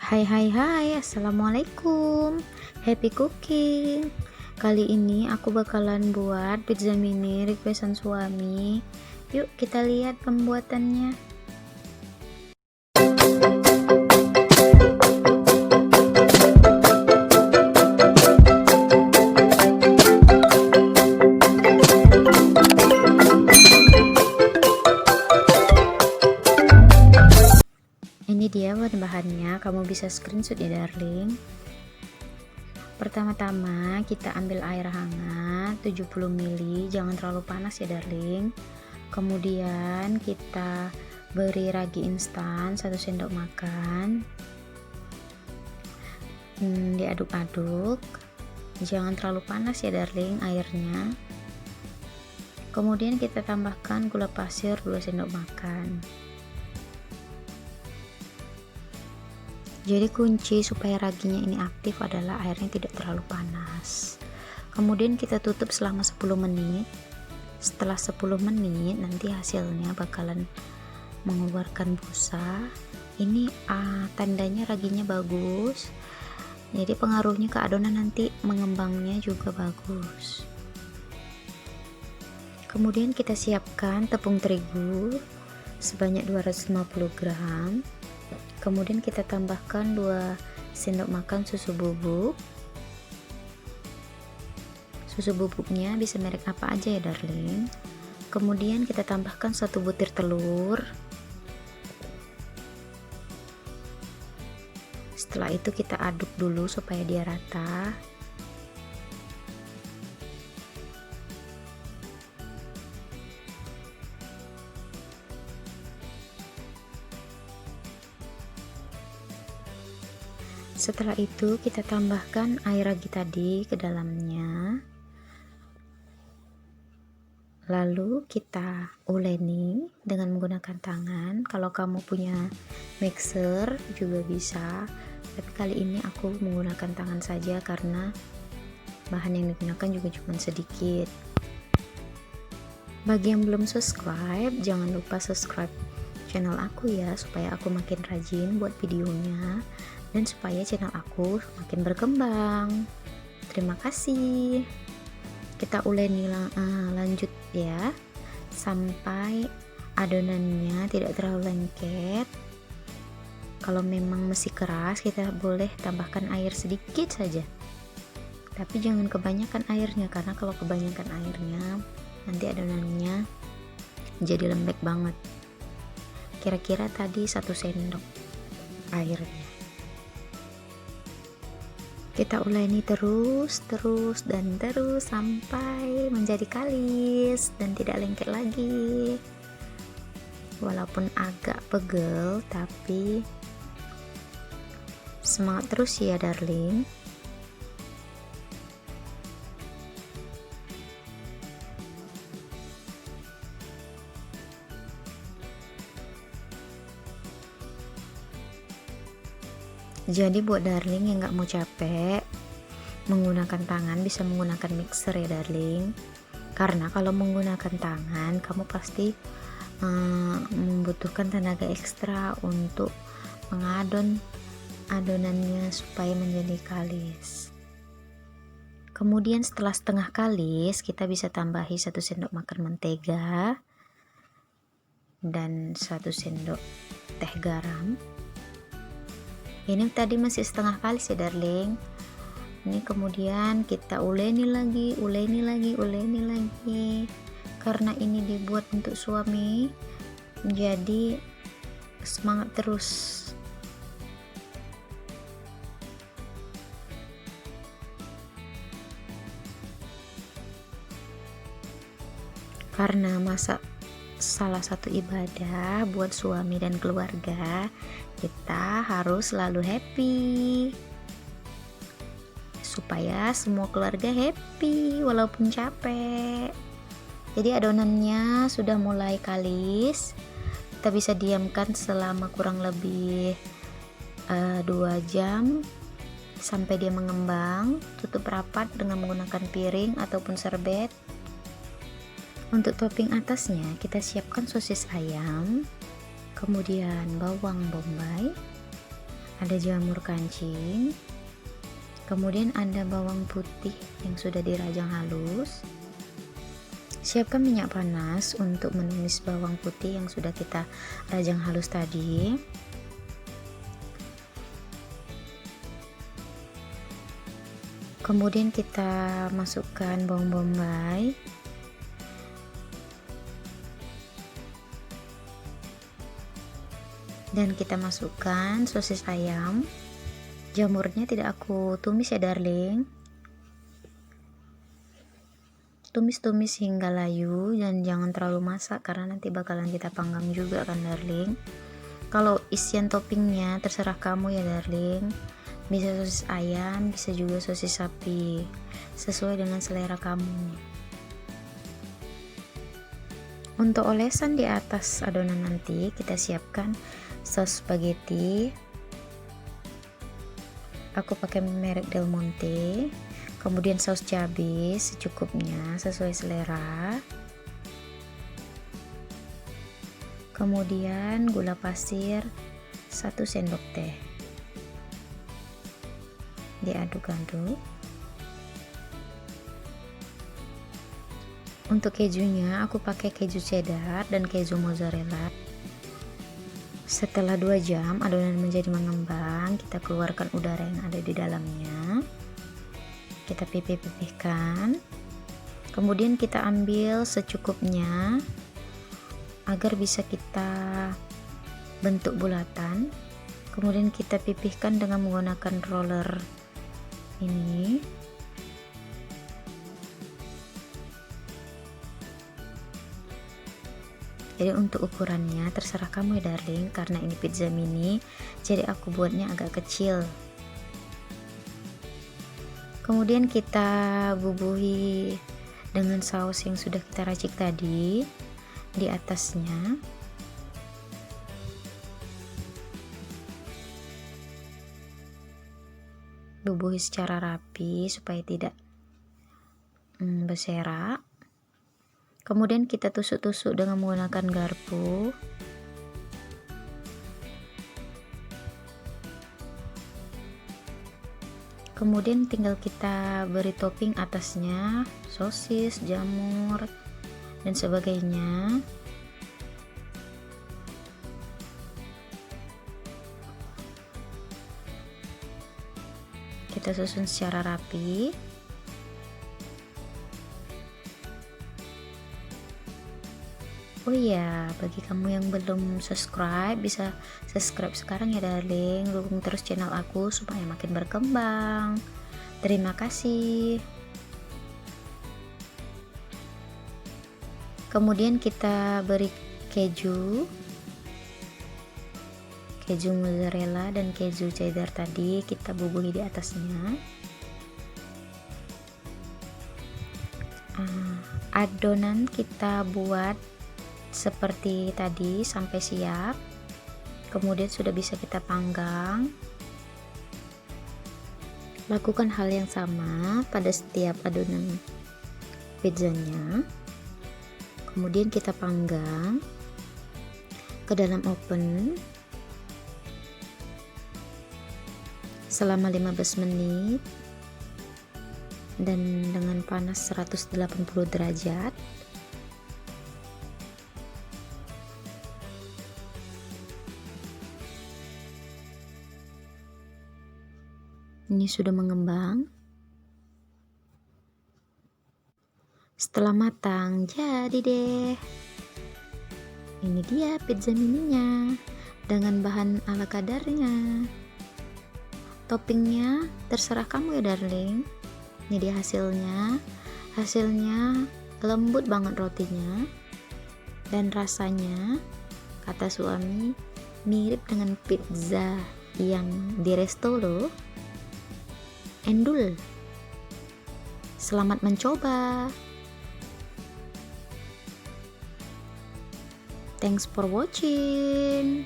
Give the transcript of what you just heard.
Hai hai hai, assalamualaikum. Happy cooking. Kali ini aku bakalan buat pizza mini requestan suami. Yuk kita lihat pembuatannya. Ini dia bahan-bahannya, kamu bisa screenshot ya darling. Pertama-tama kita ambil air hangat 70 ml, jangan terlalu panas ya darling. Kemudian kita beri ragi instan 1 sendok makan. Diaduk-aduk, jangan terlalu panas ya darling airnya. Kemudian kita tambahkan gula pasir 2 sendok makan. Jadi kunci supaya raginya ini aktif adalah airnya tidak terlalu panas. Kemudian kita tutup selama 10 menit. Setelah 10 menit nanti hasilnya bakalan mengeluarkan busa. Ini tandanya raginya bagus. Jadi pengaruhnya ke adonan nanti mengembangnya juga bagus. Kemudian kita siapkan tepung terigu sebanyak 250 gram. Kemudian kita tambahkan 2 sendok makan susu bubuk. Susu bubuknya bisa merek apa aja ya darling. Kemudian kita tambahkan 1 butir telur. Setelah itu kita aduk dulu supaya dia rata. Setelah itu kita tambahkan air ragi tadi ke dalamnya. Lalu kita uleni dengan menggunakan tangan. Kalau kamu punya mixer juga bisa, tapi kali ini aku menggunakan tangan saja karena bahan yang digunakan juga cuma sedikit. Bagi yang belum subscribe, jangan lupa subscribe channel aku ya, supaya aku makin rajin buat videonya dan supaya channel aku makin berkembang. Terima kasih. Kita uleni lanjut ya sampai adonannya tidak terlalu lengket. Kalau memang masih keras kita boleh tambahkan air sedikit saja, tapi jangan kebanyakan airnya, karena kalau kebanyakan airnya nanti adonannya jadi lembek banget. Kira-kira tadi 1 sendok airnya. Kita uleni terus sampai menjadi kalis dan tidak lengket lagi. Walaupun agak pegel, tapi semangat terus ya darling. Jadi buat darling yang nggak mau capek menggunakan tangan, bisa menggunakan mixer ya darling. Karena kalau menggunakan tangan kamu pasti membutuhkan tenaga ekstra untuk mengadon adonannya supaya menjadi kalis. Kemudian setelah setengah kalis kita bisa tambahi 1 sendok makan mentega dan 1 sendok teh garam. Ini tadi masih setengah kalis ya darling. Ini kemudian kita uleni lagi. Karena ini dibuat untuk suami, jadi semangat terus. Karena masak salah satu ibadah buat suami dan keluarga, kita harus selalu happy supaya semua keluarga happy walaupun capek. Jadi adonannya sudah mulai kalis, kita bisa diamkan selama kurang lebih 2 jam sampai dia mengembang. Tutup rapat dengan menggunakan piring ataupun serbet. Untuk topping atasnya kita siapkan sosis ayam, kemudian bawang bombay, ada jamur kancing, kemudian ada bawang putih yang sudah dirajang halus. Siapkan minyak panas untuk menumis bawang putih yang sudah kita rajang halus tadi. Kemudian kita masukkan bawang bombay, dan kita masukkan sosis ayam. Jamurnya tidak aku tumis ya darling, tumis-tumis hingga layu dan jangan terlalu masak karena nanti bakalan kita panggang juga kan darling. Kalau isian toppingnya terserah kamu ya darling, bisa sosis ayam, bisa juga sosis sapi, sesuai dengan selera kamu. Untuk olesan di atas adonan nanti kita siapkan saus spaghetti. Aku pakai merek Del Monte. Kemudian saus cabai secukupnya sesuai selera. Kemudian gula pasir 1 sendok teh. Diaduk-aduk. Untuk kejunya aku pakai keju cheddar dan keju mozzarella. Setelah 2 jam adonan menjadi mengembang, kita keluarkan udara yang ada di dalamnya. Kita pipih-pipihkan. Kemudian kita ambil secukupnya agar bisa kita bentuk bulatan. Kemudian kita pipihkan dengan menggunakan roller ini. Jadi untuk ukurannya terserah kamu ya darling, karena ini pizza mini jadi aku buatnya agak kecil. Kemudian kita bubuhi dengan saus yang sudah kita racik tadi di atasnya. Bubuhi secara rapi supaya tidak berserak. Kemudian kita tusuk-tusuk dengan menggunakan garpu. Kemudian tinggal kita beri topping atasnya, sosis, jamur, dan sebagainya. Kita susun secara rapi. Oh iya, bagi kamu yang belum subscribe, bisa subscribe sekarang ya darling. Dukung terus channel aku supaya makin berkembang. Terima kasih. Kemudian kita beri keju mozzarella dan keju cheddar tadi kita bubuhi di atasnya. Adonan kita buat seperti tadi sampai siap. Kemudian sudah bisa kita panggang. Lakukan hal yang sama pada setiap adonan pizzanya. Kemudian kita panggang ke dalam oven selama 15 menit dan dengan panas 180 derajat. Ini sudah mengembang. Setelah matang, jadi deh. Ini dia pizza mininya dengan bahan ala kadarnya. Toppingnya terserah kamu ya darling. Ini dia hasilnya. Hasilnya lembut banget rotinya. Dan rasanya, kata suami, mirip dengan pizza yang di resto loh. Endul. Selamat mencoba. Thanks for watching.